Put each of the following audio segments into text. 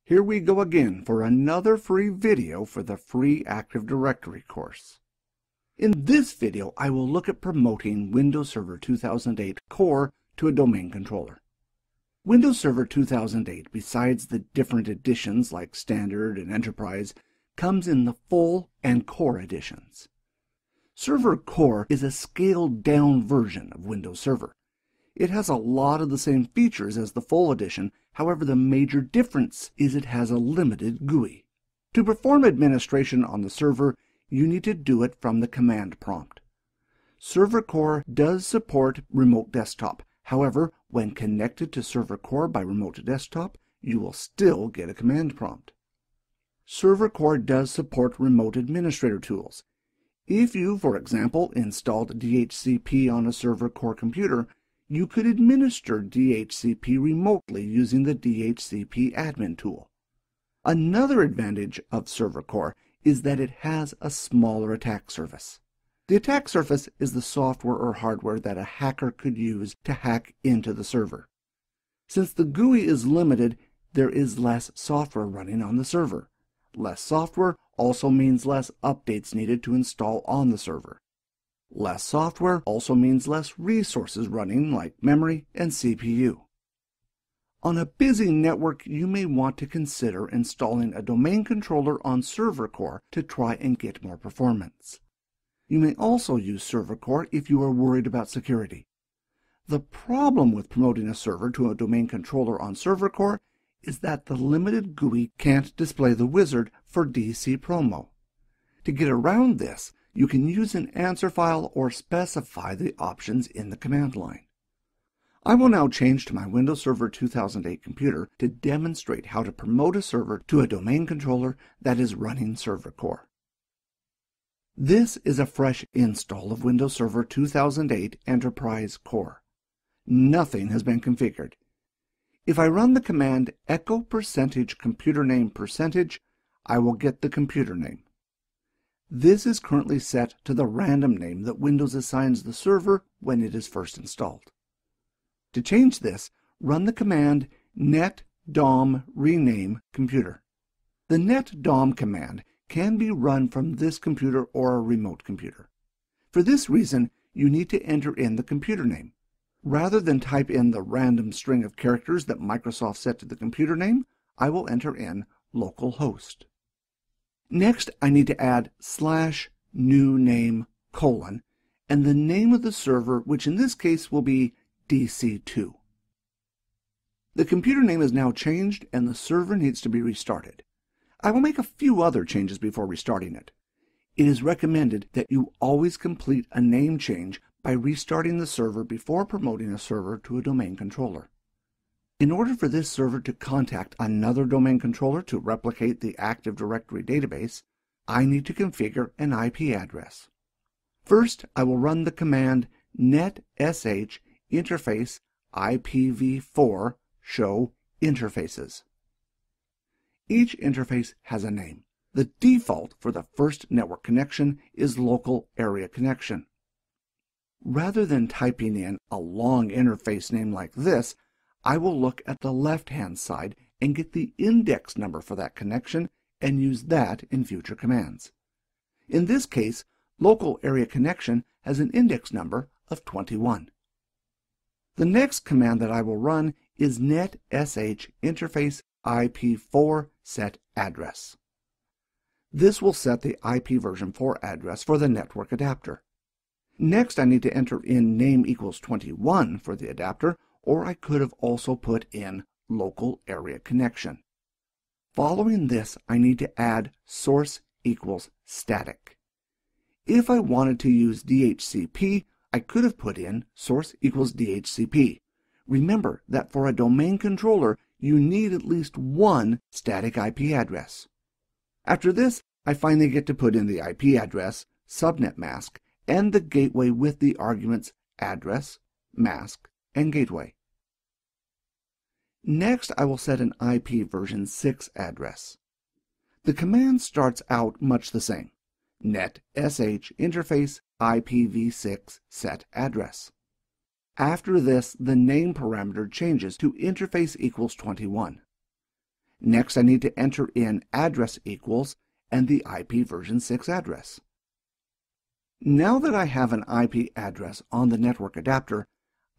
Here we go again for another free video for the free Active Directory course. In this video, I will look at promoting Windows Server 2008 Core to a domain controller. Windows Server 2008, besides the different editions like Standard and Enterprise, comes in the Full and Core editions. Server Core is a scaled-down version of Windows Server. It has a lot of the same features as the Full edition, however the major difference is it has a limited GUI. To perform administration on the server, you need to do it from the command prompt. Server Core does support remote desktop. However, when connected to Server Core by remote desktop, you will still get a command prompt. Server Core does support remote administrator tools. If you, for example, installed DHCP on a Server Core computer, you could administer DHCP remotely using the DHCP admin tool. Another advantage of Server Core is that it has a smaller attack surface. The attack surface is the software or hardware that a hacker could use to hack into the server. Since the GUI is limited, there is less software running on the server. Less software also means less updates needed to install on the server. Less software also means less resources running like memory and CPU. On a busy network, you may want to consider installing a domain controller on Server Core to try and get more performance. You may also use Server Core if you are worried about security. The problem with promoting a server to a domain controller on Server Core is that the limited GUI can't display the wizard for DC promo. To get around this, you can use an answer file or specify the options in the command line. I will now change to my Windows Server 2008 computer to demonstrate how to promote a server to a domain controller that is running Server Core. This is a fresh install of Windows Server 2008 Enterprise Core. Nothing has been configured. If I run the command echo %computer name %, I will get the computer name. This is currently set to the random name that Windows assigns the server when it is first installed. To change this, run the command netdom rename computer. The netdom command can be run from this computer or a remote computer. For this reason, you need to enter in the computer name. Rather than type in the random string of characters that Microsoft set to the computer name, I will enter in localhost. Next, I need to add /new_name: and the name of the server, which in this case will be DC2. The computer name is now changed and the server needs to be restarted. I will make a few other changes before restarting it. It is recommended that you always complete a name change by restarting the server before promoting a server to a domain controller. In order for this server to contact another domain controller to replicate the Active Directory database, I need to configure an IP address. First, I will run the command netsh interface IPv4 show interfaces. Each interface has a name. The default for the first network connection is local area connection. Rather than typing in a long interface name like this, I will look at the left-hand side and get the index number for that connection and use that in future commands. In this case, local area connection has an index number of 21. The next command that I will run is netsh interface IP4 set address. This will set the IP version 4 address for the network adapter. Next, I need to enter in name equals 21 for the adapter, or I could have also put in local area connection. Following this, I need to add source equals static. If I wanted to use DHCP, I could have put in source equals DHCP. Remember that for a domain controller, you need at least one static IP address. After this, I finally get to put in the IP address, subnet mask, and the gateway with the arguments address, mask, and gateway. Next, I will set an IP version 6 address. The command starts out much the same. netsh interface IPv6 set address. After this, the name parameter changes to interface equals 21. Next, I need to enter in address equals and the IP version 6 address. Now that I have an IP address on the network adapter,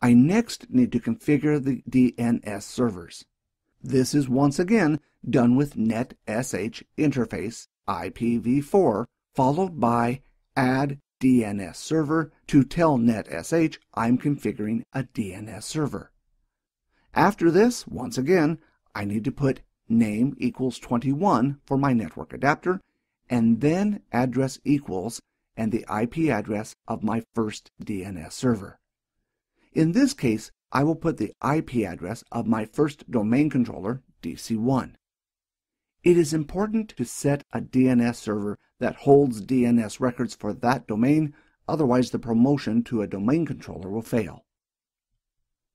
I next need to configure the DNS servers. This is once again done with netsh interface IPv4 followed by add DNS server to tell netsh I'm configuring a DNS server. After this, once again, I need to put name equals 21 for my network adapter, and then address equals and the IP address of my first DNS server. In this case, I will put the IP address of my first domain controller, DC1. It is important to set a DNS server that holds DNS records for that domain, otherwise the promotion to a domain controller will fail.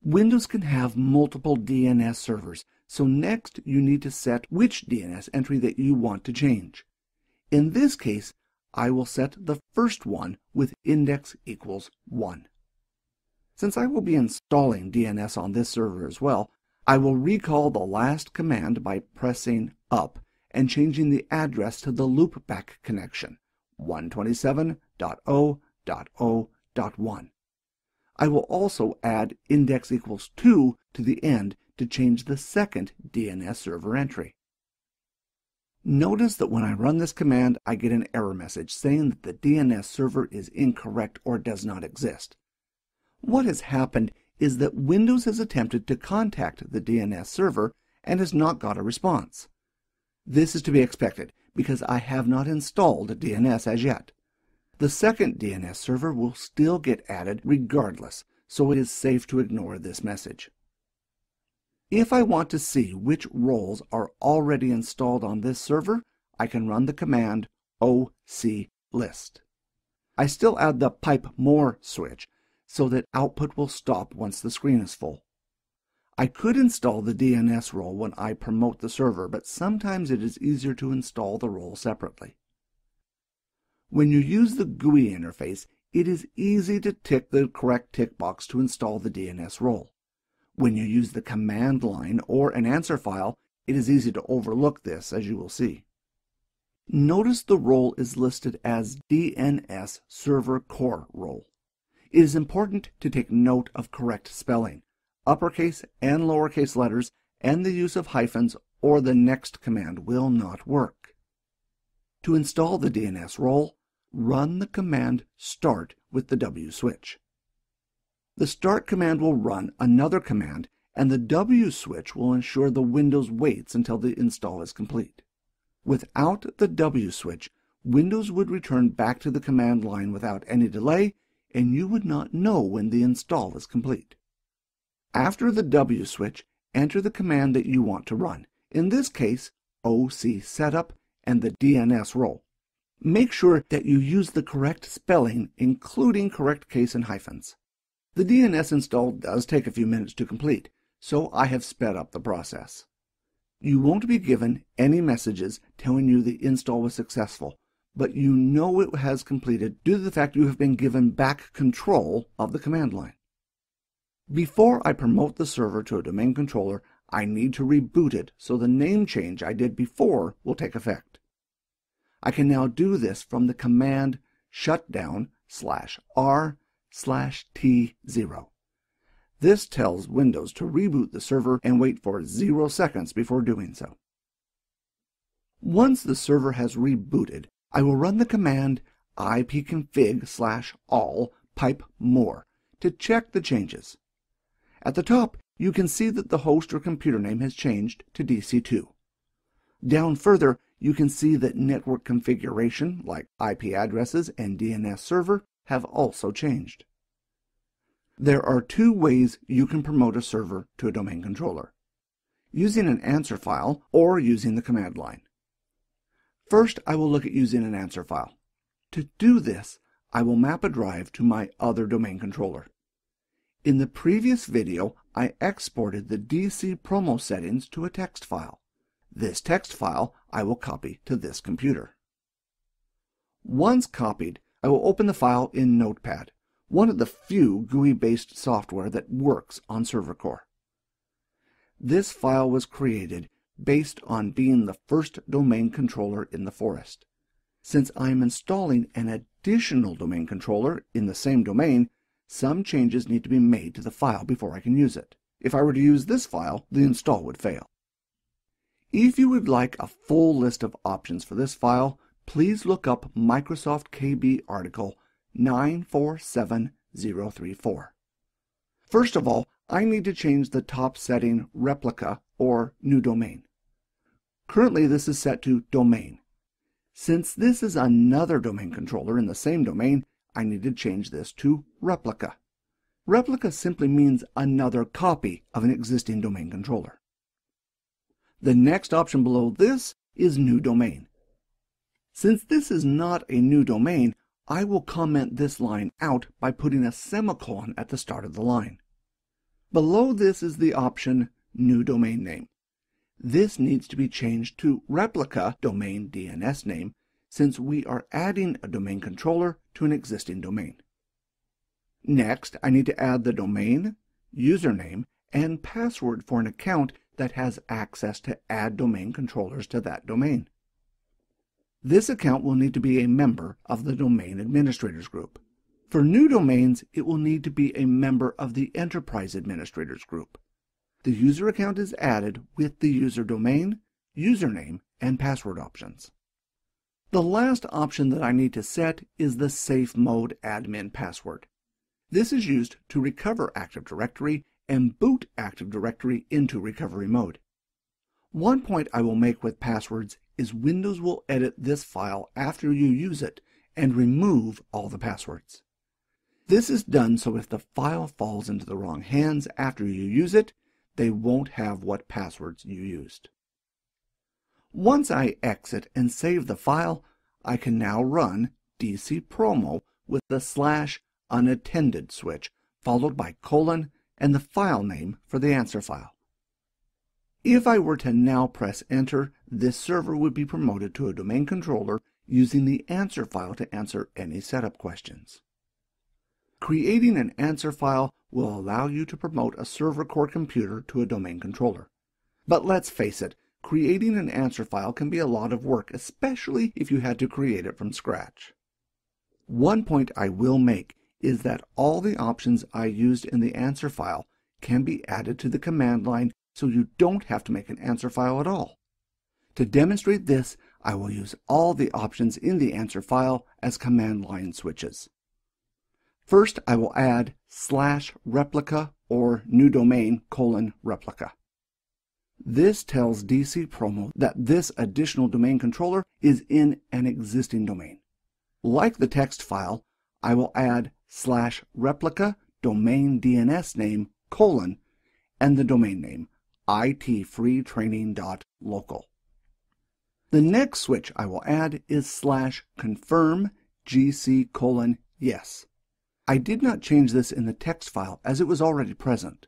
Windows can have multiple DNS servers, so next you need to set which DNS entry that you want to change. In this case, I will set the first one with index equals 1. Since I will be installing DNS on this server as well, I will recall the last command by pressing up and changing the address to the loopback connection, 127.0.0.1. I will also add index equals 2 to the end to change the second DNS server entry. Notice that when I run this command, I get an error message saying that the DNS server is incorrect or does not exist. What has happened is that Windows has attempted to contact the DNS server and has not got a response. This is to be expected because I have not installed DNS as yet. The second DNS server will still get added regardless, so it is safe to ignore this message. If I want to see which roles are already installed on this server, I can run the command oclist. I still add the pipe more switch so that output will stop once the screen is full. I could install the DNS role when I promote the server, but sometimes it is easier to install the role separately. When you use the GUI interface, it is easy to tick the correct tick box to install the DNS role. When you use the command line or an answer file, it is easy to overlook this, as you will see. Notice the role is listed as DNS Server Core role. It is important to take note of correct spelling, uppercase and lowercase letters, and the use of hyphens or the next command will not work. To install the DNS role, run the command start with the W switch. The start command will run another command, and the W switch will ensure the Windows waits until the install is complete. Without the W switch, Windows would return back to the command line without any delay, and you would not know when the install is complete. After the W switch, enter the command that you want to run, in this case, OC setup and the DNS role. Make sure that you use the correct spelling, including correct case and hyphens. The DNS install does take a few minutes to complete, so I have sped up the process. You won't be given any messages telling you the install was successful, but you know it has completed due to the fact you have been given back control of the command line. Before I promote the server to a domain controller, I need to reboot it so the name change I did before will take effect. I can now do this from the command shutdown/r/t0. This tells Windows to reboot the server and wait for 0 seconds before doing so. Once the server has rebooted, I will run the command ipconfig/all pipe more to check the changes. At the top, you can see that the host or computer name has changed to DC2. Down further, you can see that network configuration, like IP addresses and DNS server, have also changed. There are two ways you can promote a server to a domain controller: using an answer file or using the command line. First, I will look at using an answer file. To do this, I will map a drive to my other domain controller. In the previous video, I exported the DC promo settings to a text file. This text file I will copy to this computer. Once copied, I will open the file in Notepad, one of the few GUI-based software that works on Server Core. This file was created based on being the first domain controller in the forest. Since I'm installing an additional domain controller in the same domain, some changes need to be made to the file before I can use it. If I were to use this file, the install would fail. If you would like a full list of options for this file, please look up Microsoft KB article 947034. First of all, I need to change the top setting Replica or New Domain. Currently this is set to Domain. Since this is another domain controller in the same domain, I need to change this to Replica. Replica simply means another copy of an existing domain controller. The next option below this is New Domain. Since this is not a new domain, I will comment this line out by putting a semicolon at the start of the line. Below this is the option New Domain Name. This needs to be changed to Replica Domain DNS Name since we are adding a domain controller to an existing domain. Next, I need to add the domain, username, and password for an account that has access to add domain controllers to that domain. This account will need to be a member of the Domain Administrators Group. For new domains, it will need to be a member of the Enterprise Administrators Group. The user account is added with the user domain, username, and password options. The last option that I need to set is the Safe Mode Admin Password. This is used to recover Active Directory and boot Active Directory into recovery mode. One point I will make with passwords is Windows will edit this file after you use it and remove all the passwords. This is done so if the file falls into the wrong hands after you use it, they won't have what passwords you used. Once I exit and save the file, I can now run dcpromo with the /unattended switch, followed by colon and the file name for the answer file. If I were to now press enter, this server would be promoted to a domain controller using the answer file to answer any setup questions. Creating an answer file will allow you to promote a server core computer to a domain controller. But let's face it, creating an answer file can be a lot of work, especially if you had to create it from scratch. One point I will make is that all the options I used in the answer file can be added to the command line so you don't have to make an answer file at all. To demonstrate this, I will use all the options in the answer file as command line switches. First, I will add /replica or new domain :replica. This tells dcpromo that this additional domain controller is in an existing domain. Like the text file, I will add /replica domain DNS name : and the domain name itfreetraining.local. The next switch I will add is /confirm gc : yes. I did not change this in the text file as it was already present.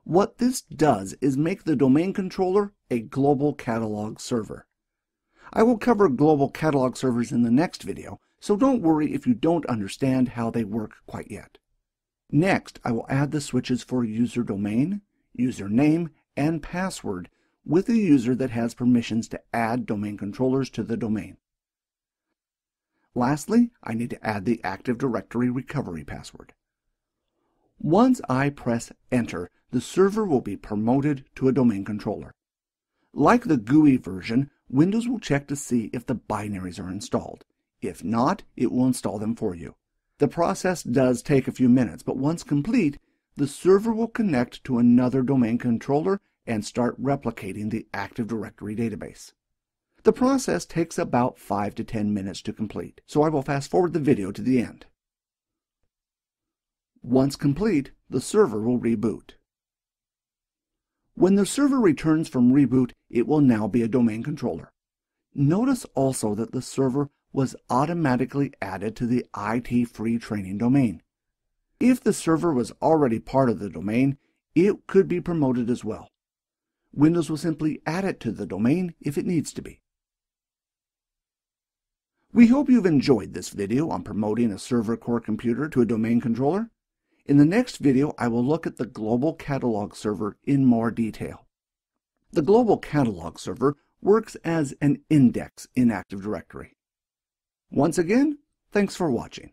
What this does is make the domain controller a global catalog server. I will cover global catalog servers in the next video, so don't worry if you don't understand how they work quite yet. Next, I will add the switches for user domain, username, and password with a user that has permissions to add domain controllers to the domain. Lastly, I need to add the Active Directory recovery password. Once I press enter, the server will be promoted to a domain controller. Like the GUI version, Windows will check to see if the binaries are installed. If not, it will install them for you. The process does take a few minutes, but once complete, the server will connect to another domain controller and start replicating the Active Directory database. The process takes about 5 to 10 minutes to complete, so I will fast forward the video to the end. Once complete, the server will reboot. When the server returns from reboot, it will now be a domain controller. Notice also that the server was automatically added to the IT Free Training domain. If the server was already part of the domain, it could be promoted as well. Windows will simply add it to the domain if it needs to be. We hope you've enjoyed this video on promoting a server core computer to a domain controller. In the next video, I will look at the global catalog server in more detail. The global catalog server works as an index in Active Directory. Once again, thanks for watching.